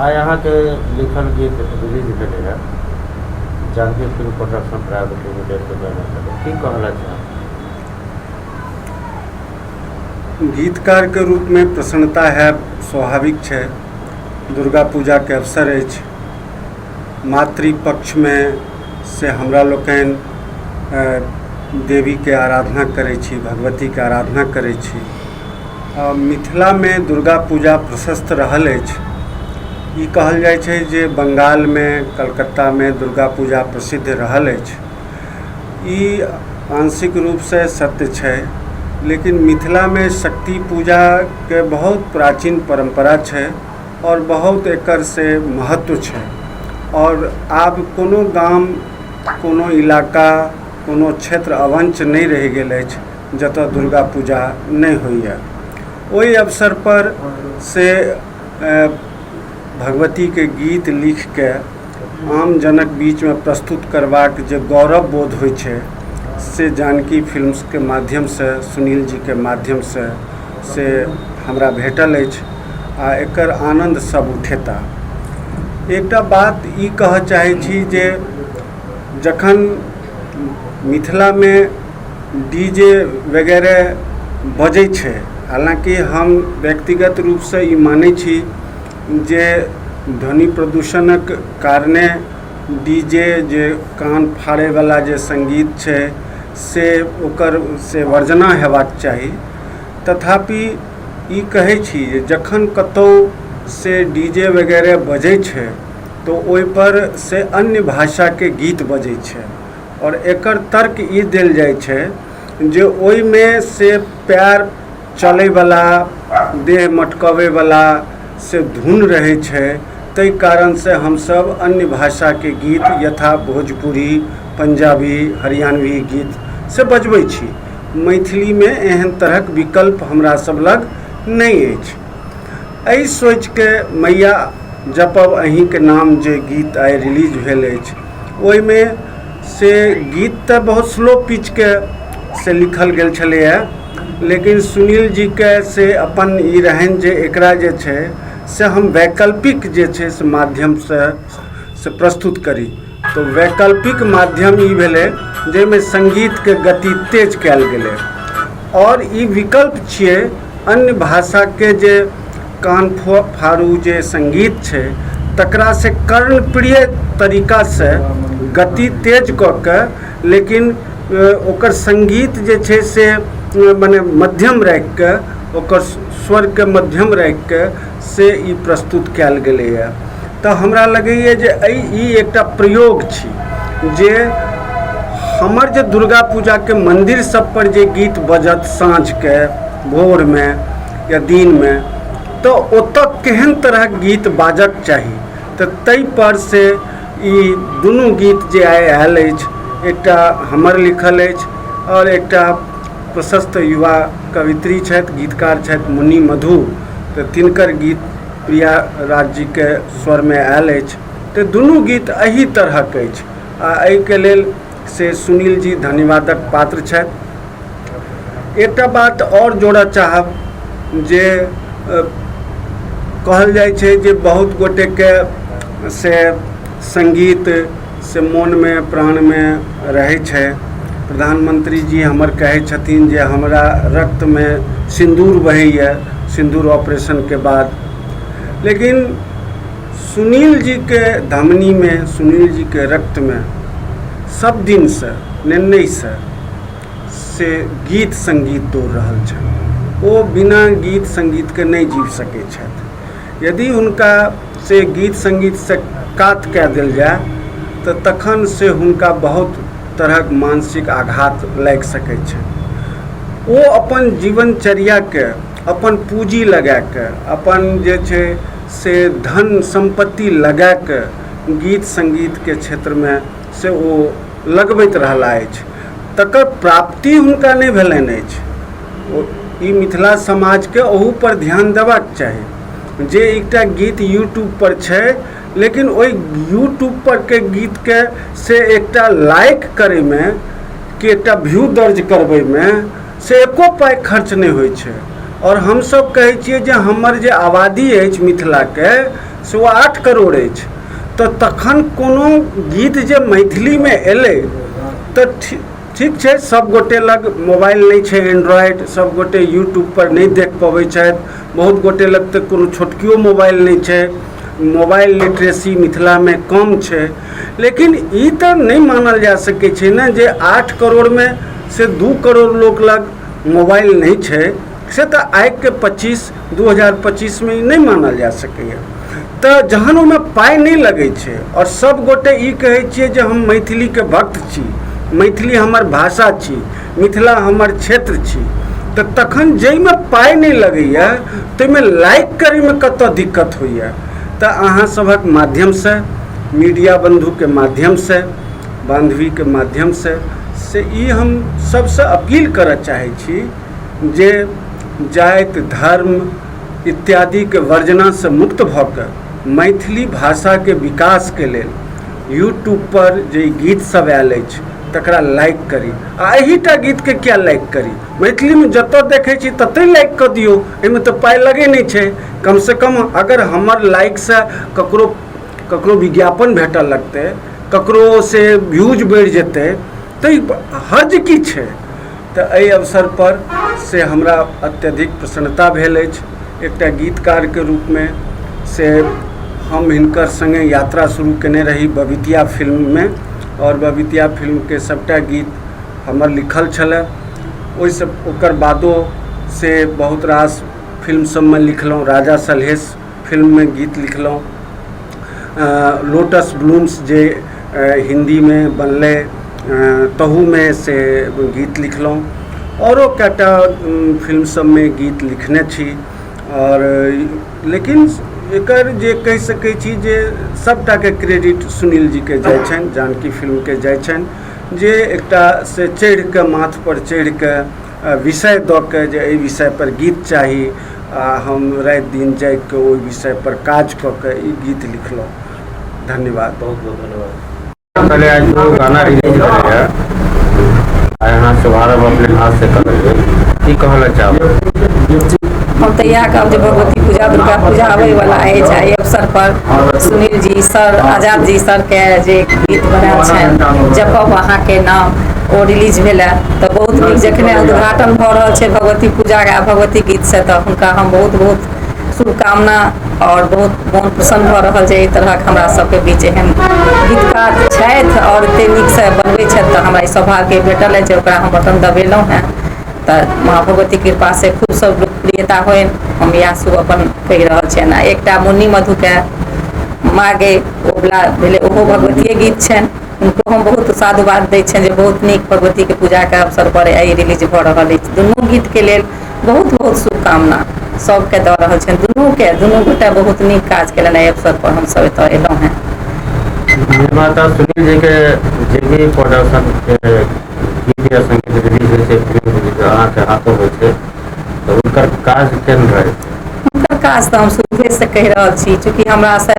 आइ अहाँके लिखल गीत रिलीज भेलै है Janaki film production private limited के बैनर पर, की कहला चाहब? गीतकार के रूप में प्रसन्नता है, स्वाभाविक है। दुर्गा पूजा के अवसर अछि, मातृपक्ष में से हमरा लोकनि देवी के आराधना करै छी, भगवती के आराधना करै छी। मिथिला में दुर्गा पूजा प्रशस्त रहल अछि। ई कहल जाइ छै जे बंगाल में, कलकत्ता में दुर्गा पूजा प्रसिद्ध रहल अछि। ई आंशिक रूप से सत्य छै, लेकिन मिथिला में शक्ति पूजा के बहुत प्राचीन परंपरा छै और बहुत एकर से महत्व छै। और आब कोनो गाम, कोनो इलाका, कोनो क्षेत्र अवंच नहीं रह गेल अछि जतऽ दुर्गा पूजा नहीं होइए। ओहि अवसर पर से भगवती के गीत लिख के आम जनक बीच में प्रस्तुत करबाक जे गौरव बोध होइ छै से जानकी फिल्म्स के माध्यम से, सुनील जी के माध्यम से हमरा भेटल अछि आ एकर आनंद सब उठेता। एकटा बात ई कह चाहै छी जे जखन मिथिला में डीजे वगैरह बजै छै, हालांकि हम व्यक्तिगत रूप से ई मानै छी जे ध्वनि प्रदूषणक कारणे डीजे जे कान फाड़े वाला जे संगीत छै से ओकर से वर्जना हेबाक चाही। तथापि ई कहै छी जे जखन कतौ से डीजे वगैरह बजै छै तो ओहि पर से अन्य भाषा के गीत बजै छै और एकर तर्क ई देल जाइ छै जे ओहि में से पैर चलै वाला, देह मटकावे वाला से धुन रहै छै। तै कारण से हम सब अन्य भाषा के गीत यथा भोजपुरी, पंजाबी, हरियाणवी गीत से बजबै छी। मैथिली में एहन तरहक विकल्प हमरा सब लग नहीं अछि। एहि सोच के मैया जपब अहीं के नाम जे गीत आइ रिलीज भेल अछि, ओहि में से गीत तो बहुत स्लो पिच के से लिखल गेल छलैया, लेकिन सुनील जी के से अपन ई रहन जे एकरा जे छै से हम वैकल्पिक जे छै से माध्यम से प्रस्तुत करी। तो वैकल्पिक माध्यम ई भेलै जाहिमे संगीत के गति तेज कयल गेलै और ई विकल्प छियै अन्य भाषा के जे कान फाड़ू जे संगीत छै तकरा से कर्णप्रिय तरीका से गति तेज कऽ के, लेकिन ओकर संगीत जे छै से माने मध्यम राखि के, ओकर स्वर के मध्यम राखि के से ई प्रस्तुत कयल गेलैए। तऽ हमरा लगैए जे ई एकटा प्रयोग छी जे हमर जे दुर्गा पूजा के मंदिर सब पर जे गीत बजत साँझ के, भोर में या दिन में, तो ओतऽ केहन तरह गीत बाजक चाही। तऽ ताहि पर से ई दुनू गीत जे आइ आयल अछि, एकटा हमर लिखल अछि और एकटा प्रशस्त युवा कवित्री छथि, गीतकार छथि मुन्नी मधु, तऽ तिनकर गीत प्रिया राज जी के स्वर में आयल अछि। तऽ दुनू गीत एही तरहक अछि आ एहिके लेल से सुनील जी धन्यवादक पात्र छथि। एकटा बात और जोड़ऽ चाहब जे कहल जाइ छै जे बहुत गोटे के से संगीत से मोन में प्राण में रहै छै। प्रधानमंत्री जी हमर कहै छथिन जे हमरा रक्त में सिंदूर बहैया सिंदूर ऑपरेशन के बाद, लेकिन सुनील जी के धमनी में, सुनील जी के रक्त में सब दिन से नेन्नई से गीत संगीत दौड़ रहल छै। ओ बिना गीत संगीत के नहीं जीव सकै छथि। यदि हुनका से गीत संगीत से काट कऽ देल जाय तऽ तखन से हुनका बहुत तरहक मानसिक आघात लागि सकै छै। ओ अपन जीवनचर्या के, अपन पूंजी लगा के, अपन जे छै से धन संपत्ति लगा के गीत संगीत के क्षेत्र में से ओ लगबैत रहला अछि। तकर प्राप्ति हुनका नहीं भेलनि अछि। ई मिथिला समाज के ओहू पर ध्यान देबाक चाही जे एकटा गीत यूट्यूब पर छै, लेकिन ओहि यूट्यूब पर के गीत के से एकटा लाइक करे में कि एकटा व्यू दर्ज करबै में से एको पाइ खर्च नहीं होइ छै। और हम सब कहै छियै जे हमर जे आबादी अछि मिथिला के से ओ 8 करोड़ अछि। तऽ तखन कोनो गीत जे मैथिलीमे एलै तऽ ठीक छै, सब गोटे लग मोबाइल नहीं छै, एंड्रॉयड, सब गोटे यूट्यूब पर नहीं देख पबै छथि, बहुत गोटे लग तऽ कोनो छोटकियो मोबाइल नहीं छै, मोबाइल लिटरेसी मिथिला में कम छै। लेकिन ई तऽ नहीं मानल जा सकै छै ने जे 8 करोड़ में से 2 करोड़ लोक लग मोबाइल नहीं छै, से तऽ आइ के 2025 में नहीं मानल जा सकैए। तऽ जहन ओहिमे पाइ नहीं लगै छै और सब गोटे ई कहै छियै जे हम मैथिली के भक्त छी, मैथिली हमर भाषा छी, मिथिला हमर क्षेत्र छी, तऽ तखन जाहिमे पाइ नहीं लगैए ताहिमे लाइक करैमे कतऽ दिक्कत होइए। तऽ अहाँ सभक माध्यम से, मीडिया बंधु के माध्यम से, बांधवी के माध्यम से ई हम सबसे अपील करऽ चाहै छी जे जाति धर्म इत्यादि के वर्जना से मुक्त भऽ कऽ मैथिली भाषा के विकास के लेल यूट्यूब पर जे गीत सब आयल अछि तकरा लाइक करी। आ एहिटा गीत के क्या लाइक करी, मैथिली में जतऽ देखै छी ततै लाइक कऽ दियौ, एहिमे तऽ पाइ लगै नहीं छै। कम से कम अगर हमर लाइक से ककरो विज्ञापन भेटऽ लगतै, ककरो से व्यूज बढ़ि जेतै तऽ हर्ज की छै। तऽ एहि अवसर पर से हमरा अत्यधिक प्रसन्नता भेल अछि। एकटा गीतकार के रूप में से हम हिनकर संगे यात्रा शुरू केने रही बबितिया फिल्म में, और बबितिया फिल्म के सबटा गीत हमर लिखल छलै। ओहिसँ ओकर बादो से बहुत रास फिल्म सब में लिखलहुँ, राजा सलहेश फिल्म में गीत लिखलहुँ, लोटस ब्लूम्स जे हिंदी में बनलै तहू में से गीत लिखलहुँ, औरो कएटा फिल्म सब में गीत लिखने छी। और लेकिन एकर जे कहि सकै छी जे सबटा के क्रेडिट सुनील जी के जाइ छनि, जानकी फिल्म के जाइ छनि, जे एकटा से चढ़ि के माथ पर चढ़ि के विषय दऽ के जे एहि विषय पर गीत चाही, आ हम राति दिन जागि के ओहि विषय पर काज कऽ के ई गीत लिखलहुँ। धन्यवाद, बहुत बहुत धन्यवाद। पहले आज जो गाना रिलीज करेगा यहाँ शुभारंभ अपने हाथ से करेंगे, की कहला चाहब? हम तऽ इएह कहब जे भगवती पूजा दुर्गा पूजा आबय वाला अछि, एहि अवसर पर सुनील जी सर, आजाद जी सर के जे गीत बनायल छनि जपब अहाँके नाम, ओ रिलीज भेल तऽ बहुत नीक। जखने उद्घाटन भऽ रहल छै भगवती पूजा आ भगवती गीत से, तऽ हुनका हम बहुत बहुत शुभकामना और बहुत मोन प्रसन्न भऽ रहल छै। एहि तरहक हमरा सबके बीच एहन गीतकार छथि और एते नीक से बनबै छथि, तऽ हमरा ई सौभाग्य भेटल अछि जे ओकरा हम बटन दबेलहुँ हैं। तऽ माँ भगवती कृपा से खूब सब लोकप्रियता होइन, हम इएह शुभ अपन कहि रहल छियनि। एकटा मुन्नी मधु के मागे ओ बला भेलै, ओहो भगवतीये गीत छनि, उनको हम बहुत साधुवाद दै छियनि जे बहुत नीक भगवती के पूजा के अवसर पर आई रिलीज भऽ रहल अछि। दुनू गीत के लेल बहुत बहुत शुभकामना सबके दऽ रहल छियनि, दुनू गोटे बहुत नीक काज केलनि। एहि अवसर पर हम सब एतऽ एलहुँ हैं। निर्माता सुनील जी के जे भी प्रोडक्शन गीत या संगीत रिलीज होइ छै, फिल्म रिलीज अहाँके हाथों होइ छै, तऽ हुनकर काज केहन रहै? हुनकर काज तऽ हम शुरुए से कहि रहल छी, चूँकि हमरा से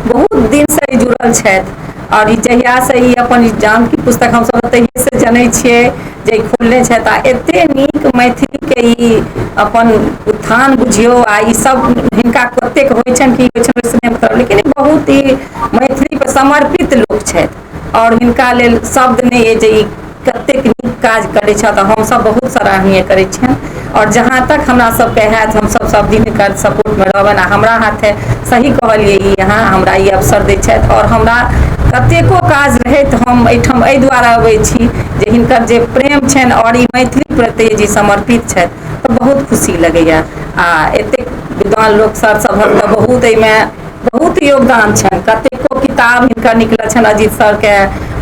बहुत दिन से जुड़ल छथि, और जहिया से ई अपन जानकी पुस्तक हम सब तहिए से जनै छियै जे खोलने छथि, आ एते नीक मैथिली के ई अपन उत्थान बुझियौ, आ ई सब हिनका कतेक होइ छनि कि होइ छनि वैसने मतलब, लेकिन ई बहुत ही मैथिली पर समर्पित लोक छथि, और हिनका लेल शब्द नहि अइ जे ई कतेक नीक काज करै छथि। हमसब बहुत सराहनीय करै छियनि, और जहाँ तक हमरा सबके हैत हमसब सब दिन हिनकर सपोर्ट में रहबनि। आ हमरा हाथे सही कहलियै ई यहाँ हमरा ई अवसर दै छथि, और हमरा कतेको काज रहैत हम एहिठाम एहि दुआरे अबै छी जे हिनकर जे प्रेम छनि और ई मैथिली प्रति जे समर्पित छथि, तऽ बहुत खुशी लगैया। आ एतेक विद्वान लोक सर सभक तऽ बहुत एहिमे बहुत योगदान छनि, कतेको किताब हिनकर निकलल छनि अजीत सर के,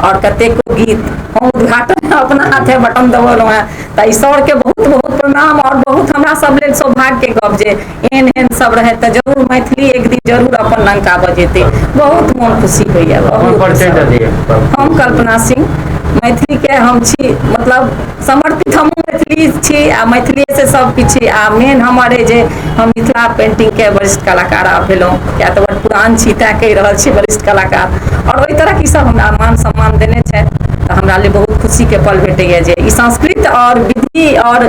और कतेको गीत हम उद्घाटन अपना हाथे बटन दबेलहुँ हैं। तऽ ई सर के बहुत बहुत प्रणाम, और बहुत हमरा सब लेल सौभाग्य के गप जे एहन एहन सब रहै तऽ जरूर मैथिली एक दिन जरूर अपन लंका बजेतै। बहुत मोन खुशी होइया। हम कल्पना सिंह, मैथिली के हम छी, मतलब समर्पित हमहूँ मैथिली छी, आ मैथिली से सब किछु, आ मेन हमर अइ जे हम मिथिला पेंटिंग के वरिष्ठ कलाकार भेलहुँ, किया तऽ बड़ पुरान छी तैँ कहि रहल छी वरिष्ठ कलाकार, और ओहि तरह ई सब हमरा मान सम्मान देने छथि। तऽ हमरा लिए बहुत खुशी के पल भेटैया जे ई संस्कृत और विधि और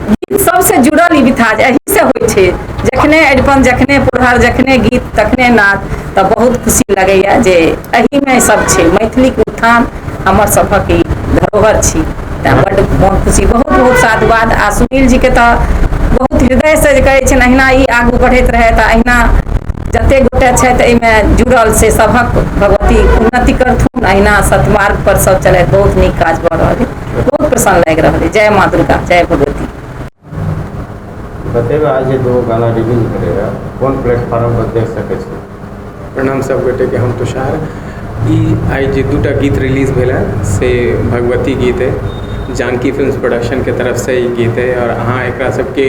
गीत सबसे जुड़ल ई विधा एहि से होइ छै जखने अरिपन जखने पुरहर जखने गीत तखने नाद तऽ बहुत खुशी लगैया जे एहिमे सब छै मैथिलीक उत्थान हमर सभक ई धरोहर छी तऽ बड्ड मोन खुशी बहुत बहुत साधुवाद आ सुनील जी के तऽ बहुत हृदय से कहै छै अहिना ई आगू बढ़ैत रहे तऽ अहिना जते गोटे छथि एहिमे जुड़ल से सभक भगवती उन्नति करथुन अहिना सतमार्ग पर सब चलैत बहुत नीक काज भऽ रहल है बहुत प्रसन्न लागि रहल है जय माँ दुर्गा जय भगवती बतेबे आज ये 2 गाना रिलीज करेगा कौन प्लेटफॉर्म पर देख सके छी प्रणाम सब गोटे के हम तुषार ई आई जे 2टा गीत रिलीज भेला से भगवती गीत है जानकी फिल्म्स प्रोडक्शन के तरफ से ई गीत है और अहाँ एकरा सबके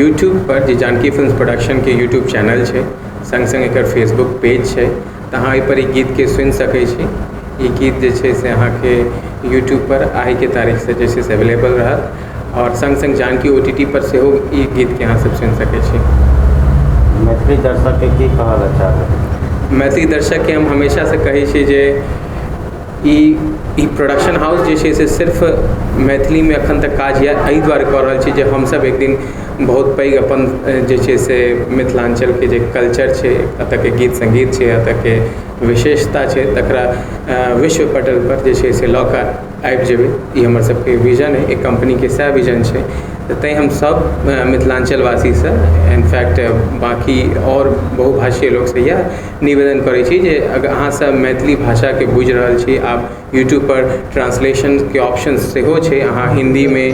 यूट्यूब पर जे जानकी फिल्म्स प्रोडक्शन के यूट्यूब चैनल छै संग संग एकर फेसबुक पेज छै तऽ अहाँ एहिपर ई गीतके सुनि सकै छी ई गीत जे छै से अहाँके यूट्यूब पर आइ के तारीख से जे छै से अवेलेबल रहत और संग संग जानकी OTT पर सेहो ई गीतके अहाँ सब सुनि सकै छी मैथिली दर्शक के की कहल चाहबै मैथिली दर्शक के हम हमेशा से कहै छी जे ई प्रोडक्शन हाउस जे छै से सिर्फ मैथिलीमे एखन तक काज एहि दुआरे कऽ रहल छी जे हमसब एक दिन बहुत पैघ अपन जे छै से मिथिलाञ्चलके जे कल्चर छै एतऽके गीत सङ्गीत छै एतऽके विशेषता छै तकरा विश्व पटल पर जे छै से लऽ कऽ आबि जेबै ई हमर सबके विजन है एक कंपनीके सएह विजन छै तऽ तैँ हम सब मिथिलाञ्चलवासीसँ इनफैक्ट बाकी और बहुभाषीय लोकसँ इएह निवेदन करै छी जे अगर अहाँसब मैथिली भाषाके बुझि रहल छी आब यूट्यूब पर ट्रांसलेशनके ऑप्शन सेहो छै अहाँ हिन्दीमे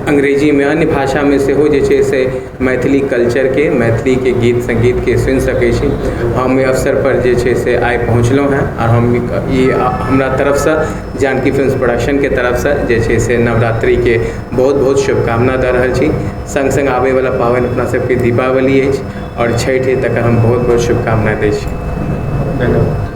अंग्रेजीमे अन्य भाषामे सेहो जे छै से मैथिली कल्चरके मैथिलीके गीत सङ्गीतके सुनि सकै छी हम एहि अवसर पर जे छै से आइ पहुँचलहुँ हैं और हम ई हमरा तरफसँ जानकी फिल्म्स प्रोडक्शनके तरफसँ जे छै से नवरात्रिके बहुत बहुत शुभकामना दऽ रहल छी संग संग आबैवला पाबनि अपना सबके दीपावली अछि और छठि तकर हम बहुत बहुत शुभकामना दै छी धन्यवाद